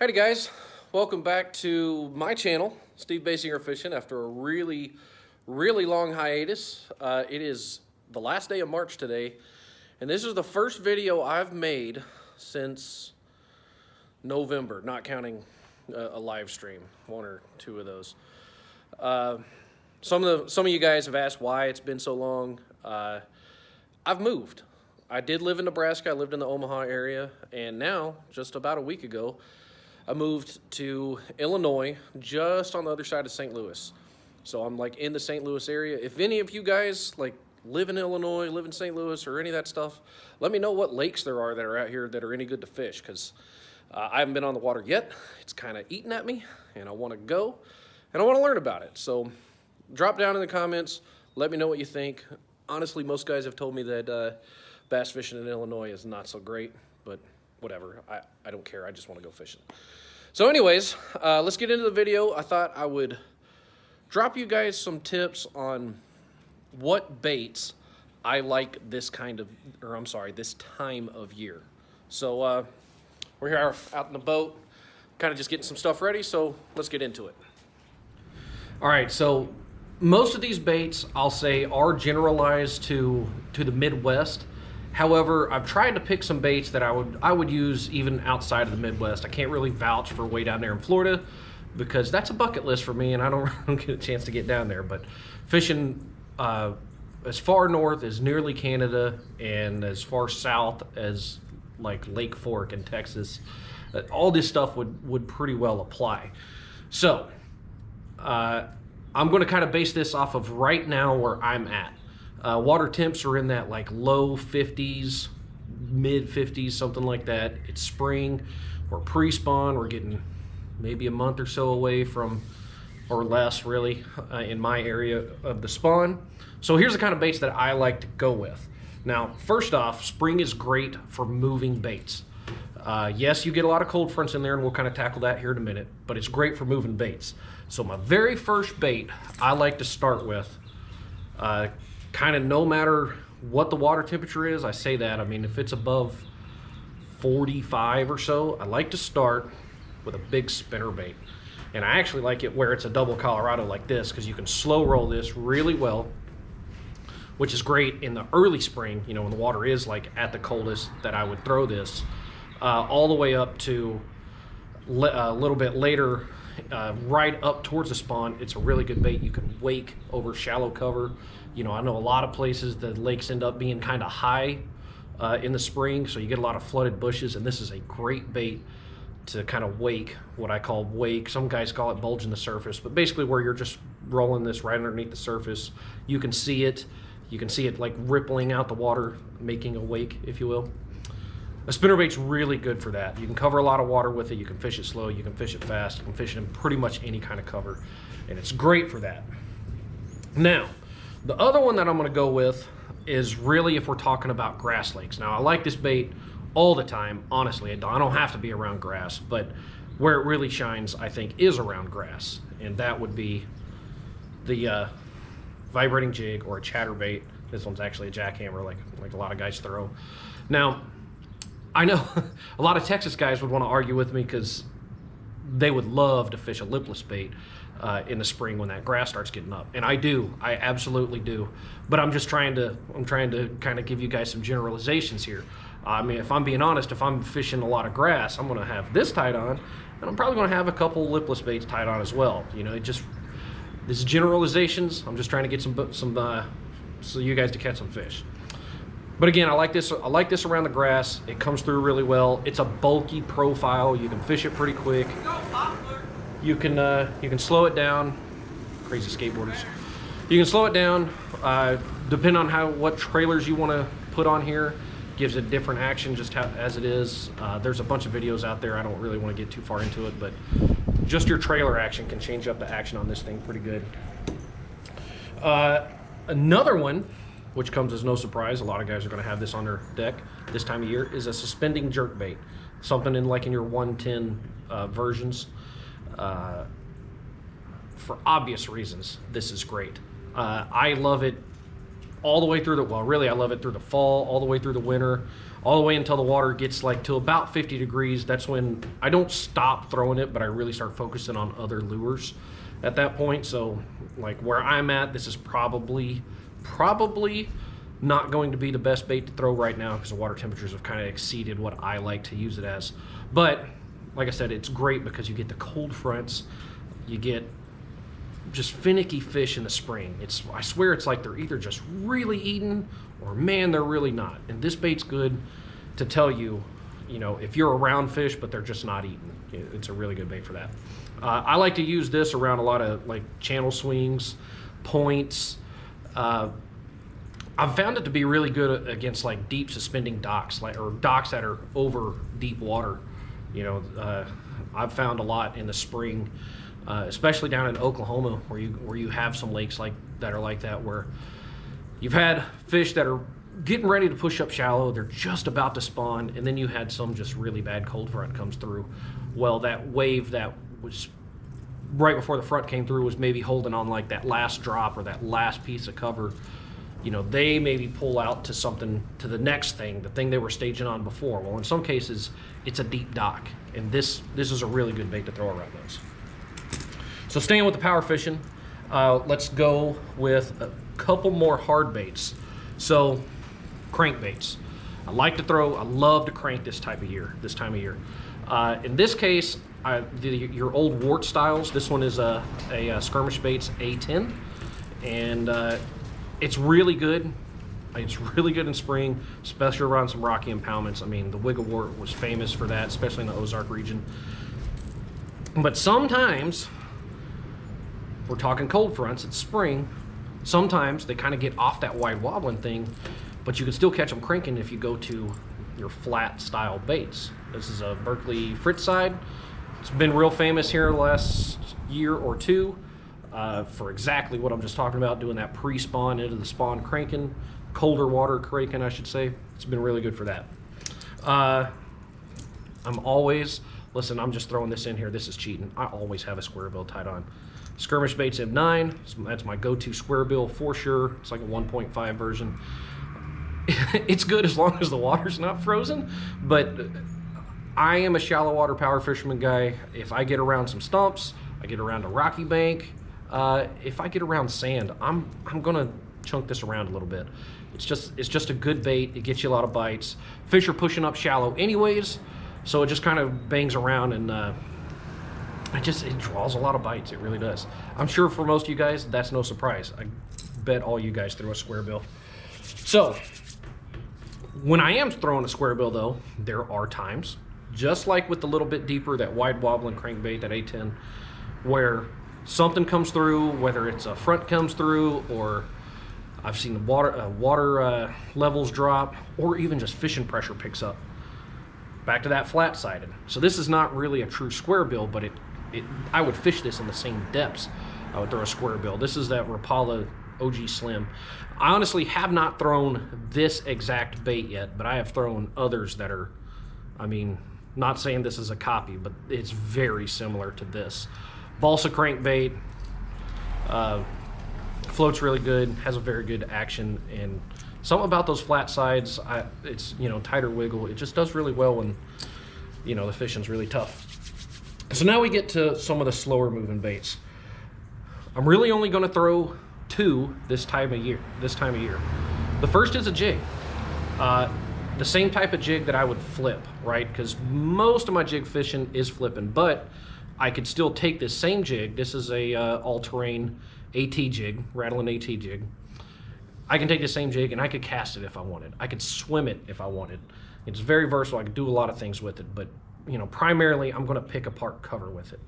Howdy guys, welcome back to my channel, Steve Basinger Fishing, after a really long hiatus. It is the last day of March today, and this is the first video I've made since November, not counting a live stream, one or two of those. Some of you guys have asked why it's been so long. I've moved. I did live in Nebraska, I lived in the Omaha area, and now, just about a week ago, I moved to Illinois, just on the other side of St. Louis. So I'm like in the St. Louis area. If any of you guys like live in Illinois, live in St. Louis, or any of that stuff, let me know what lakes there are that are out here that are any good to fish, because I haven't been on the water yet. It's kind of eating at me, and I want to go, and I want to learn about it. So drop down in the comments, let me know what you think. Honestly, most guys have told me that bass fishing in Illinois is not so great, but whatever, I don't care, I just want to go fishing. So anyways, let's get into the video. I thought I would drop you guys some tips on what baits I like this time of year. So we're here out in the boat, kind of just getting some stuff ready, so let's get into it. All right, so most of these baits, I'll say, are generalized to the Midwest. However, I've tried to pick some baits that I would use even outside of the Midwest. I can't really vouch for way down there in Florida because that's a bucket list for me, and I don't get a chance to get down there. But fishing as far north as nearly Canada and as far south as like Lake Fork in Texas, all this stuff would pretty well apply. So I'm going to kind of base this off of right now where I'm at. Water temps are in that like low 50s, mid 50s, something like that. It's spring, we're pre-spawn, we're getting maybe a month or so away from, or less really, in my area of the spawn. So here's the kind of baits that I like to go with. Now, first off, spring is great for moving baits. Yes, you get a lot of cold fronts in there, and we'll kind of tackle that here in a minute, but it's great for moving baits. So my very first bait I like to start with, kind of no matter what the water temperature is, I say that, I mean, if it's above 45 or so, I like to start with a big spinner bait. And I actually like it where it's a double Colorado like this, because you can slow roll this really well, which is great in the early spring, you know, when the water is like at the coldest, that I would throw this all the way up to a little bit later, right up towards the spawn. It's a really good bait. You can wake over shallow cover. You know, I know a lot of places the lakes end up being kind of high in the spring, so you get a lot of flooded bushes, and this is a great bait to kind of wake, what I call wake. Some guys call it bulging the surface, but basically where you're just rolling this right underneath the surface. You can see it. You can see it like rippling out the water, making a wake, if you will. A spinnerbait's really good for that. You can cover a lot of water with it. You can fish it slow. You can fish it fast. You can fish it in pretty much any kind of cover, and it's great for that. Now, the other one that I'm going to go with is really if we're talking about grass lakes. Now, I like this bait all the time, honestly. I don't have to be around grass, but where it really shines, I think, is around grass, and that would be the vibrating jig or a chatterbait. This one's actually a jackhammer, like a lot of guys throw. Now, I know a lot of Texas guys would want to argue with me because they would love to fish a lipless bait in the spring when that grass starts getting up, and I absolutely do. But I'm trying to kind of give you guys some generalizations here. I mean, if I'm being honest, if I'm fishing a lot of grass, I'm going to have this tied on, and I'm probably going to have a couple lipless baits tied on as well. You know, this is generalizations. I'm just trying to get some so you guys to catch some fish. But again, I like this around the grass. It comes through really well. It's a bulky profile. You can fish it pretty quick. You can slow it down. Crazy skateboarders. You can slow it down. Depending on what trailers you want to put on here, gives it different action just as it is. There's a bunch of videos out there. I don't really want to get too far into it, but just your trailer action can change up the action on this thing pretty good. Another one, which comes as no surprise, a lot of guys are going to have this on their deck this time of year, is a suspending jerk bait. Something in your 110 versions. For obvious reasons, this is great. I love it all the way through the, well, really I love it through the fall, all the way through the winter, all the way until the water gets like to about 50 degrees. That's when I don't stop throwing it, but I really start focusing on other lures at that point. So like where I'm at, this is probably not going to be the best bait to throw right now because the water temperatures have kind of exceeded what I like to use it as. But like I said, it's great because you get the cold fronts, you get just finicky fish in the spring. I swear it's like they're either just really eating or man, they're really not. And this bait's good to tell you, you know, if you're around fish but they're just not eating. It's a really good bait for that. I like to use this around a lot of like channel swings, points. I've found it to be really good against like deep suspending docks, or docks that are over deep water. You know, I've found a lot in the spring, especially down in Oklahoma, where you have some lakes that are like that, where you've had fish that are getting ready to push up shallow, they're just about to spawn, and then you had some just really bad cold front comes through. Well, that wave that was right before the front came through was maybe holding on like that last drop or that last piece of cover. You know, they maybe pull out to something, to the next thing, the thing they were staging on before. Well, in some cases, it's a deep dock, and this is a really good bait to throw around those. So staying with the power fishing, let's go with a couple more hard baits. So crankbaits. I love to crank this time of year. In this case, your old Wart styles. This one is a Skirmish Baits A10, and it's really good. It's really good in spring, especially around some rocky impoundments. I mean, the Wiggle Wart was famous for that, especially in the Ozark region. But sometimes, we're talking cold fronts, it's spring, sometimes they kind of get off that wide wobbling thing, but you can still catch them cranking if you go to your flat style baits. This is a Berkeley Fritz side. It's been real famous here the last year or two for exactly what I'm just talking about, doing that pre-spawn into the spawn cranking, colder water cranking, I should say. It's been really good for that. Listen, I'm just throwing this in here. This is cheating. I always have a square bill tied on. Skirmish Baits M9, that's my go-to square bill for sure. It's like a 1.5 version. It's good as long as the water's not frozen, but I am a shallow water power fisherman guy. If I get around some stumps, I get around a rocky bank, if I get around sand, I'm gonna chunk this around a little bit. It's just a good bait. It gets you a lot of bites. Fish are pushing up shallow anyways, so it just kind of bangs around, and it draws a lot of bites. It really does. I'm sure for most of you guys, that's no surprise. I bet all you guys throw a square bill. So when I am throwing a square bill though, there are times, just like with the little bit deeper, that wide wobbling crankbait, that A10, where something comes through, whether it's a front comes through, or I've seen the water levels drop, or even just fishing pressure picks up. Back to that flat sided. So this is not really a true square bill, but I would fish this in the same depths I would throw a square bill. This is that Rapala OG Slim. I honestly have not thrown this exact bait yet, but I have thrown others that are, I mean, not saying this is a copy, but it's very similar to this. Balsa crankbait, floats really good, has a very good action, and something about those flat sides, it's, you know, tighter wiggle. It just does really well when, you know, the fishing's really tough. So now we get to some of the slower moving baits. I'm really only going to throw two this time of year. The first is a jig. The same type of jig that I would flip, right? Because most of my jig fishing is flipping, but I could still take this same jig. This is a all-terrain AT jig, rattling AT jig. I can take the same jig and I could cast it if I wanted. I could swim it if I wanted. It's very versatile. I could do a lot of things with it, but you know, primarily I'm going to pick apart cover with it.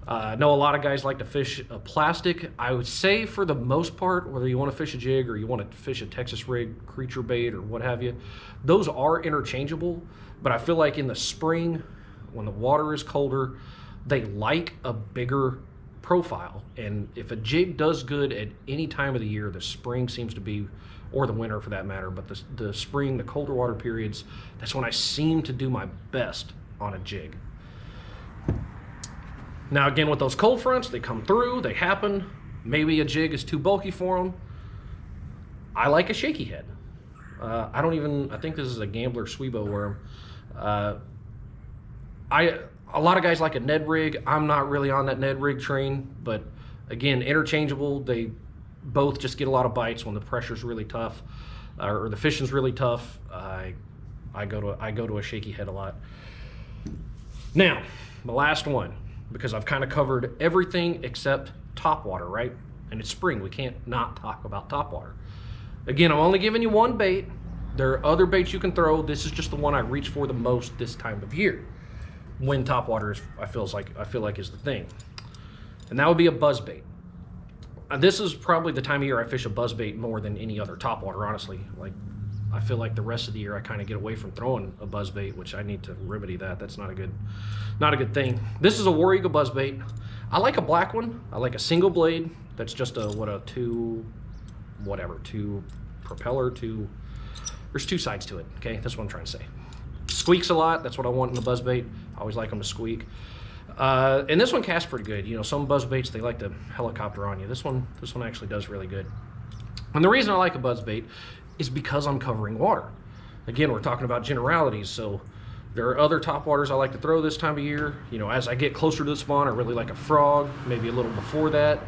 I know a lot of guys like to fish a plastic. I would say for the most part, whether you want to fish a jig or you want to fish a Texas rig, creature bait, or what have you, those are interchangeable. But I feel like in the spring, when the water is colder, they like a bigger profile. And if a jig does good at any time of the year, the spring seems to be, or the winter for that matter, but the spring, the colder water periods, that's when I seem to do my best on a jig. Now again, with those cold fronts, they come through, they happen. Maybe a jig is too bulky for them. I like a shaky head. I think this is a Gambler Swebo worm. A lot of guys like a Ned rig. I'm not really on that Ned rig train, but again, interchangeable. They both just get a lot of bites when the pressure's really tough, or the fishing's really tough. I go to a shaky head a lot. Now, the last one, because I've kind of covered everything except topwater, right? And it's spring. We can't not talk about topwater. Again, I'm only giving you one bait. There are other baits you can throw. This is just the one I reach for the most this time of year, when topwater is, I feel like is the thing. And that would be a buzzbait. This is probably the time of year I fish a buzzbait more than any other topwater, honestly. Like, I feel like the rest of the year I kind of get away from throwing a buzzbait, which I need to remedy that. That's not a good thing. This is a War Eagle buzzbait. I like a black one. I like a single blade. That's just a two propeller, there's two sides to it, okay? That's what I'm trying to say. Squeaks a lot. That's what I want in the buzzbait. I always like them to squeak. And this one casts pretty good. You know, some buzzbaits, they like to helicopter on you. This one actually does really good. And the reason I like a buzzbait is because I'm covering water. Again, we're talking about generalities, so there are other topwaters I like to throw this time of year. You know, as I get closer to the spawn, I really like a frog. Maybe a little before that,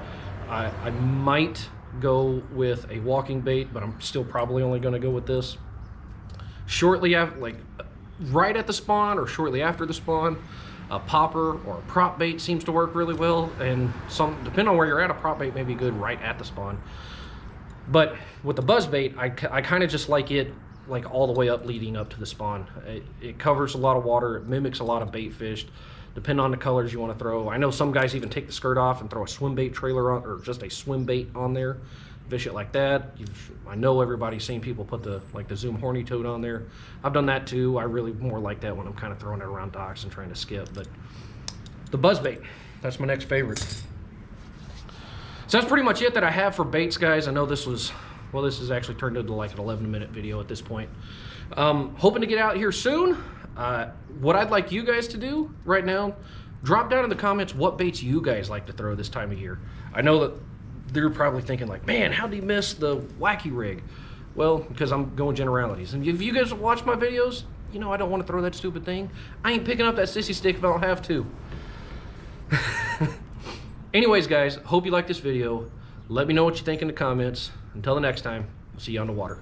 I might go with a walking bait, but I'm still probably only going to go with this. Shortly after, like right at the spawn or shortly after the spawn, a popper or a prop bait seems to work really well, and depending on where you're at, a prop bait may be good right at the spawn. But with the buzz bait, I kind of just like it like all the way up leading up to the spawn. It covers a lot of water. It mimics a lot of bait fished. Depending on the colors you want to throw. I know some guys even take the skirt off and throw a swim bait trailer on, or just a swim bait on there. Fish it like that. I know everybody's seen people put the Zoom horny toad on there. I've done that too. I really more like that when I'm kind of throwing it around docks and trying to skip. But the buzz bait, that's my next favorite. So that's pretty much it that I have for baits, guys. I know this has actually turned into like an 11-minute video at this point. Hoping to get out here soon. What I'd like you guys to do right now, drop down in the comments what baits you guys like to throw this time of year. I know that they're probably thinking like, man, how'd he miss the wacky rig? Well, because I'm going generalities. And if you guys watch my videos, you know I don't want to throw that stupid thing. I ain't picking up that sissy stick if I don't have to. Anyways, guys, hope you like this video. Let me know what you think in the comments. Until the next time, I'll see you on the water.